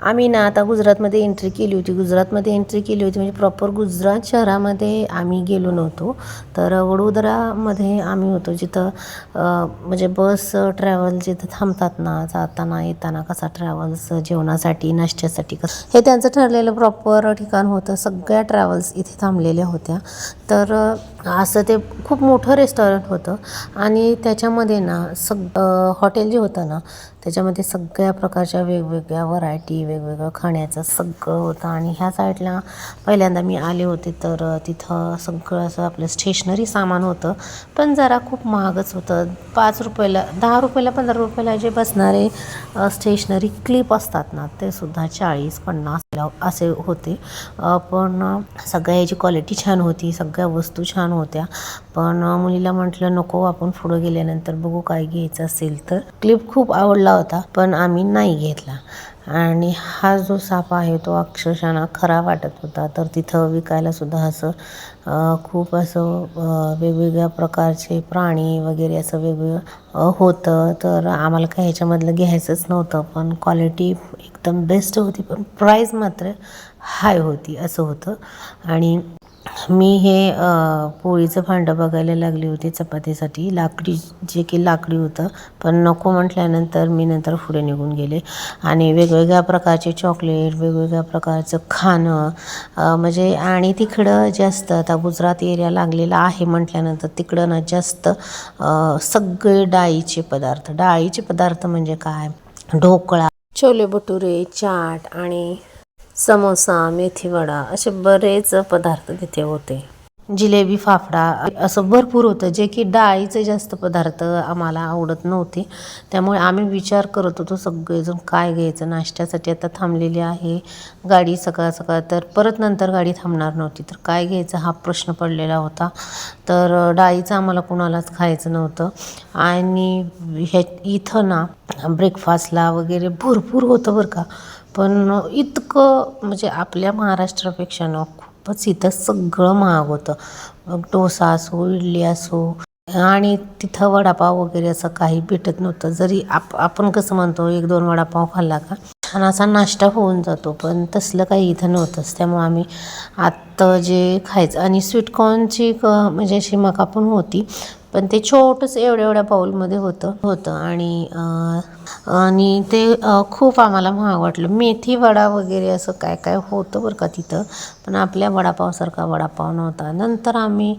आम्ही ना आता गुजरातमध्ये एंट्री केली होती. म्हणजे प्रॉपर गुजरात शहरामध्ये आम्ही गेलो नव्हतो. तर वडोदरामध्ये आम्ही होतो, जिथं म्हणजे बस ट्रॅव्हल जिथं थांबतात ना, जाताना येताना कसा ट्रॅव्हल्स जेवणासाठी नाश्त्यासाठी कसं हे त्यांचं ठरलेलं प्रॉपर ठिकाण होतं. सगळ्या ट्रॅव्हल्स इथे थांबलेल्या होत्या. तर असं ते खूप मोठं रेस्टॉरंट होतं आणि त्याच्यामध्ये ना हॉटेल जे होतं ना, त्याच्यामध्ये सगळ्या प्रकारच्या वेगवेगळ्या व्हरायटी, वेगवेगळं खाण्याचं सगळं होतं. आणि ह्या साईडला पहिल्यांदा मी आले होते, तर तिथं सगळं असं आपलं स्टेशनरी सामान होतं, पण जरा खूप महागच होतं. 5 रुपयाला, 10 रुपयाला, 15 रुपयाला जे बसणारे स्टेशनरी क्लिप असतात ना, ते सुद्धा 40-50 असे होते. पण सगळ्या याची क्वालिटी छान होती, सगळ्या वस्तू छान होत्या. पण मुलीला म्हटलं नको, आपण पुढं गेल्यानंतर बघू काय घ्यायचं असेल तर. क्लिप खूप आवडला होता, पण आम्ही नाही घेतला. आणि हा जो साप आहे तो अक्षरशः खरा वाटत होता. तर तिथं विकायला सुद्धा असं खूप असं वेगवेगळ्या प्रकारचे प्राणी वगैरे असं वेगवेगळं होतं. तर आम्हाला काही ह्याच्यामधलं घ्यायचंच नव्हतं, पण क्वालिटी एकदम बेस्ट होती, पण प्राईस मात्र हाय होती असं होतं. आणि मी हे पोळीचं भांडं बघायला लागली होती चपातीसाठी, लाकडी, जे की लाकडी होतं, पण नको म्हटल्यानंतर मी नंतर पुढे निघून गेले. आणि वेगवेगळ्या प्रकारचे चॉकलेट, वेगवेगळ्या प्रकारचं खाणं, म्हणजे आणि तिकडं जास्त आता गुजरात एरिया लागलेला आहे म्हटल्यानंतर तिकडं ना जास्त सगळे डाळीचे पदार्थ म्हणजे काय, ढोकळा, छोले भटुरे, चाट आणि समोसा, मेथीवडा असे बरेच पदार्थ तिथे होते. जिलेबी, फाफडा असं भरपूर होतं, जे की डाळीचे जास्त पदार्थ आम्हाला आवडत नव्हते. त्यामुळे आम्ही विचार करत होतो सगळेजण काय घ्यायचं नाश्त्यासाठी. आता थांबलेली आहे गाडी सकाळ सकाळ, तर परत नंतर गाडी थांबणार नव्हती, तर काय घ्यायचं हा प्रश्न पडलेला होता. तर डाळीचं आम्हाला कुणालाच खायचं नव्हतं. आणि इथं ना ब्रेकफास्टला वगैरे भरपूर होतं बरं का, पण इतकं म्हणजे आपल्या महाराष्ट्रापेक्षा ना खूपच इथं सगळं महाग होतं. मग डोसा असो, इडली असो, आणि तिथं वडापाव वगैरे असं काही भेटत नव्हतं. जरी आपण कसं म्हणतो 1-2 वडापाव खाल्ला का छान असा नाश्ता होऊन जातो, पण तसलं काही इथं नव्हतंच. त्यामुळे आम्ही आत्ता जे खायचं, आणि स्वीटकॉर्नची म्हणजे अशी मका पण होती, पण ते छोटंसं एवढ्या बाउलमध्ये होतं. आणि ते खूप आम्हाला महाग वाटलं. मेथी वडा वगैरे असं काय काय होतं बरं का तिथं, पण आपल्या वडापावसारखा वडापाव नव्हता. नंतर आम्ही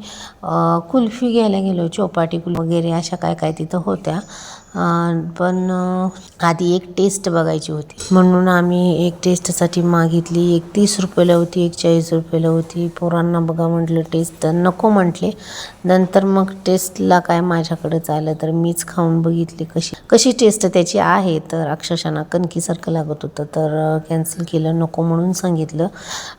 कुल्फी घ्यायला गेलो, चौपाटी कुल्फी वगैरे अशा काय काय तिथं होत्या. पण आधी एक टेस्ट बघायची होती, म्हणून आम्ही एक टेस्टसाठी मागितली. एक 30 रुपयाला होती, एक 40 रुपयाला होती. पोरांना बघा म्हटलं टेस्ट, तर नको म्हटले. नंतर मग टेस्टला काय माझ्याकडेच आलं, तर मीच खाऊन बघितली कशी टेस्ट त्याची आहे. तर अक्षरशः कणकीसारखं लागत होतं, तर कॅन्सल केलं, नको म्हणून सांगितलं.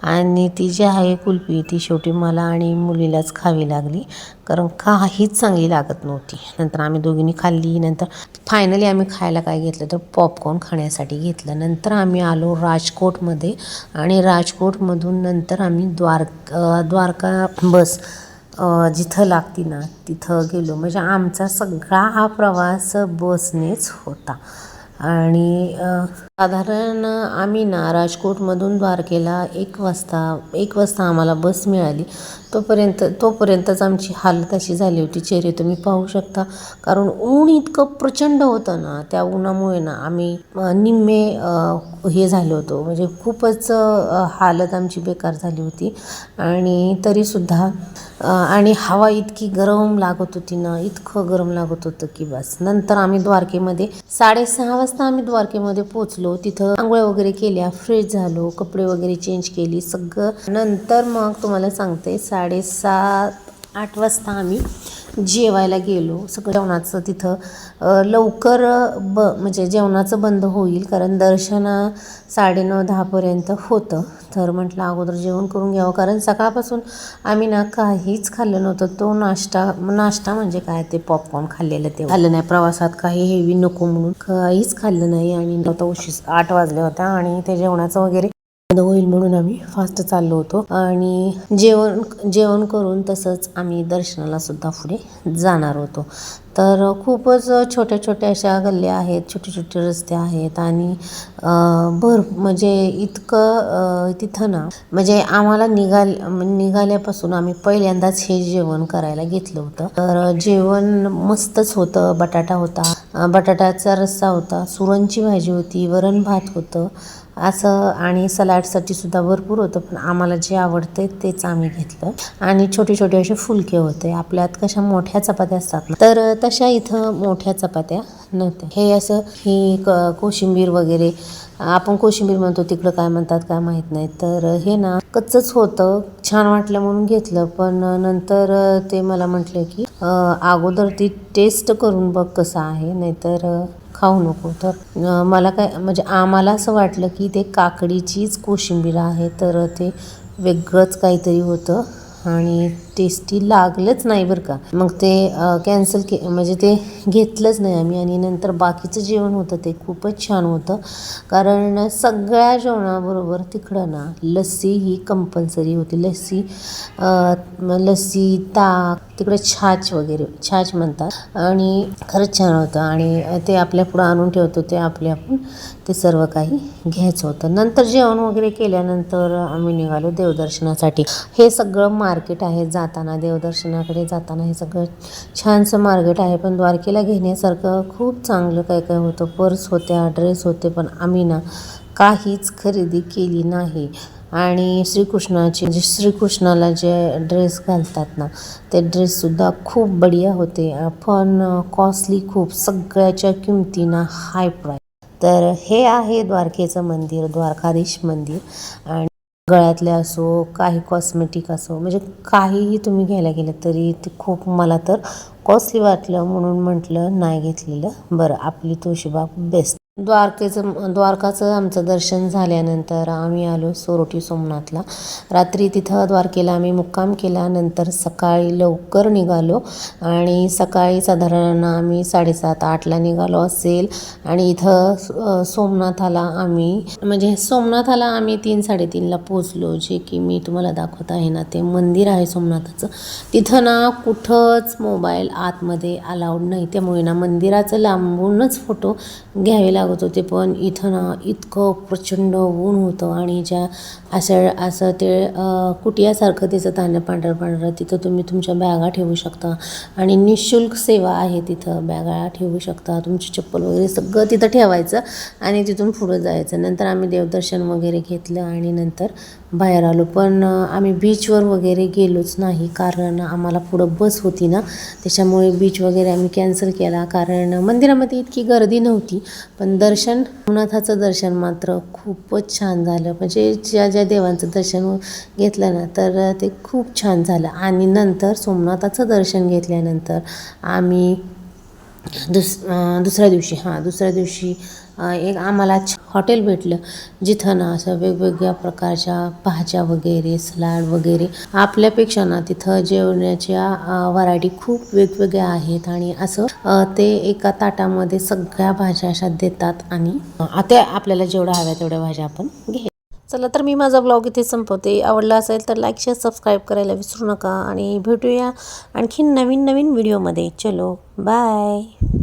आणि ती जी आहे कुल्फी, ती शेवटी मला आणि मुलीलाच खावी लागली, कारण काहीच चांगली लागत नव्हती. नंतर आम्ही दोघींनी खाल्ली. नंतर फायनली आम्ही खायला काय घेतलं, तर पॉपकॉर्न खाण्यासाठी घेतलं. नंतर आम्ही आलो राजकोटमध्ये, आणि राजकोटमधून नंतर आम्ही द्वारका बस जिथं लागती ना तिथं गेलो. म्हणजे आमचा सगळा हा प्रवास बसनेच होता. आणि साधारण आम्ही ना राजकोटमधून द्वारकेला 1 वाजता आम्हाला बस मिळाली. तोपर्यंतच आमची हालत अशी झाली होती, चेहरे तुम्ही पाहू शकता, कारण ऊन इतकं प्रचंड होतं ना, त्या उन्हामुळे ना आम्ही निम्मे हे झालो होतो, म्हणजे खूपच हालत आमची बेकार झाली होती. आणि तरीसुद्धा आणि हवा इतकी गरम लागत होती ना, इतकं गरम लागत होतं की बस. नंतर आम्ही द्वारकेमध्ये 6:30 वाजता आम्ही द्वारकेमध्ये पोचलो. तिथं आंघोळ्या वगैरे केल्या, फ्रेश झालो, कपडे वगैरे चेंज केली सगळं. नंतर मग तुम्हाला सांगते 7:30-8 वाजता आम्ही जेवायला गेलो. सगळं जेवणाचं तिथं लवकर म्हणजे जेवणाचं बंद होईल, कारण दर्शन 9:30-10पर्यंत होतं. तर म्हटलं अगोदर जेवण करून घ्यावं, कारण सकाळपासून आम्ही ना काहीच खाल्लं नव्हतं. तो नाश्ता म्हणजे काय, ते पॉपकॉर्न खाल्लेलं ते खाल्लं नाही. प्रवासात काही हेवी नको म्हणून काहीच खाल्लं नाही. आणि आता उशीर 8 वाजले होत्या, आणि ते जेवणाचं वगैरे होईल म्हणून आम्ही फास्ट चाललो होतो. आणि जेवण करून तसंच आम्ही दर्शनाला सुद्धा पुढे जाणार होतो. तर खूपच छोट्या छोट्या अशा गल्ल्या आहेत, छोटे छोटे रस्ते आहेत आणि म्हणजे इतकं तिथं ना म्हणजे आम्हाला निघाल्यापासून आम्ही पहिल्यांदाच हे जेवण करायला घेतलं होतं. तर जेवण मस्तच होतं. बटाटा होता, बटाट्याचा रस्सा होता, सुरणची भाजी होती, वरण भात होतं असं आणि सलाडसाठी सुद्धा भरपूर होतं. पण आम्हाला जे आवडते तेच आम्ही घेतलं आणि छोटे छोटे असे फुलके होते. आपल्यात कशा मोठ्या चपात्या असतात ना, तर तशा इथं मोठ्या चपात्या नव्हत्या. हे असं ही कोशिंबीर वगैरे, आपण कोशिंबीर म्हणतो, तिकडं काय म्हणतात काय माहीत नाही. तर हे ना कच्चंच होतं. छान वाटलं म्हणून घेतलं. पण नंतर ते मला म्हटलं की अगोदर ती टेस्ट करून बघ कसं आहे, नाहीतर खाऊ नको. तर मला काय म्हणजे आम्हाला असं वाटलं की ते काकडीचीच कोशिंबीर आहे, तर ते वेगळंच काहीतरी होतं आणि टेस्टी लागलंच नाही बरं का. मग ते कॅन्सल म्हणजे ते घेतलंच नाही आम्ही. आणि नंतर बाकीचं जेवण होतं ते खूपच छान होतं, कारण सगळ्या जेवणाबरोबर तिकडं ना लस्सी ही कंपल्सरी होती. लस्सी, ताक, तिकडे छाछ वगैरे, छाछ म्हणतात आणि खरंच छान होतं. आणि ते आपल्या पुढं आणून ठेवतो, ते आपण ते सर्व काही घ्यायचं होतं. नंतर जेवण वगैरे केल्यानंतर आम्ही निघालो देवदर्शनासाठी. हे सगळं मार्केट आहे, जाताना देवदर्शनाकडे जाताना हे सगळं छानसं मार्केट आहे. पण द्वारकेला घेण्यासारखं खूप चांगलं काय काय होतं. पर्स होत्या, ड्रेस होते, पण आम्ही ना काहीच खरेदी केली नाही. आणि म्हणजे श्रीकृष्णाला जे ड्रेस घालतात ना, ते ड्रेससुद्धा खूप बढिया होते, पण कॉस्टली खूप, सगळ्याच्या किमतीना हाय प्राईस. तर हे आहे द्वारकेचं मंदिर, द्वारकाधीश मंदिर. आणि गळ्यातले असो, काही कॉस्मेटिक असो, म्हणजे काहीही तुम्ही घ्यायला गेलं तरी ते खूप मला तर कॉस्टली वाटलं, म्हणून म्हटलं नाही घेतलेलं बरं. आपली तुळशीबाग बेस्ट. द्वारकाचं आमचं दर्शन झाल्यानंतर आम्ही आलो सोरठी सोमनाथला. रात्री तिथं द्वारकेला आम्ही मुक्काम केला. नंतर सकाळी लवकर निघालो आणि सकाळी साधारण आम्ही 7:30-8ला निघालो असेल. आणि इथं सोमनाथाला आम्ही 3-3:30ला पोचलो. जे की मी तुम्हाला दाखवत आहे ना, ते मंदिर आहे सोमनाथाचं. तिथं ना कुठंच मोबाईल आतमध्ये अलाउड नाही, त्यामुळे ना मंदिराचं लांबूनच फोटो घ्यावे लागत होते. पण इथं ना इतकं प्रचंड ऊन होतं आणि असं ते कुटियासारखं दिसत आहे, पांढरं. तिथं तुम्ही तुमच्या बॅगा ठेवू शकता आणि निःशुल्क सेवा आहे. तिथं बॅगा ठेवू शकता, तुमची चप्पल वगैरे सगळं तिथं ठेवायचं आणि तिथून पुढं जायचं. नंतर आम्ही देवदर्शन वगैरे घेतलं आणि नंतर बाहेर आलो. पण आम्ही बीचवर वगैरे गेलोच नाही, कारण आम्हाला पुढं बस होती ना, त्याच्यामुळे बीच वगैरे आम्ही कॅन्सल केला. कारण मंदिरामध्ये इतकी गर्दी नव्हती, पण सोमनाथाचं दर्शन मात्र खूपच छान झालं. म्हणजे ज्या देवांचं दर्शन घेतलं ना, तर ते खूप छान झालं. आणि नंतर सोमनाथाचं दर्शन घेतल्यानंतर आम्ही दुसऱ्या दिवशी एक आम्हाला हॉटेल भेटलं, जिथं ना असं वेगवेगळ्या प्रकारच्या भाज्या वगैरे, सलाड वगैरे. आपल्यापेक्षा ना तिथं जेवणाच्या व्हरायटी खूप वेगवेगळ्या आहेत. आणि असं ते एका ताटामध्ये सगळ्या भाज्या अशा देतात आणि आता आपल्याला जेवढ्या हव्या तेवढ्या भाज्या आपण घ्यायच्या. चला, तर मी माझा ब्लॉग इथे संपवते. आवडला असेल तर लाईक, शेअर, सबस्क्राईब करायला विसरू नका आणि भेटूया आणखी नवीन व्हिडिओमध्ये. चलो, बाय.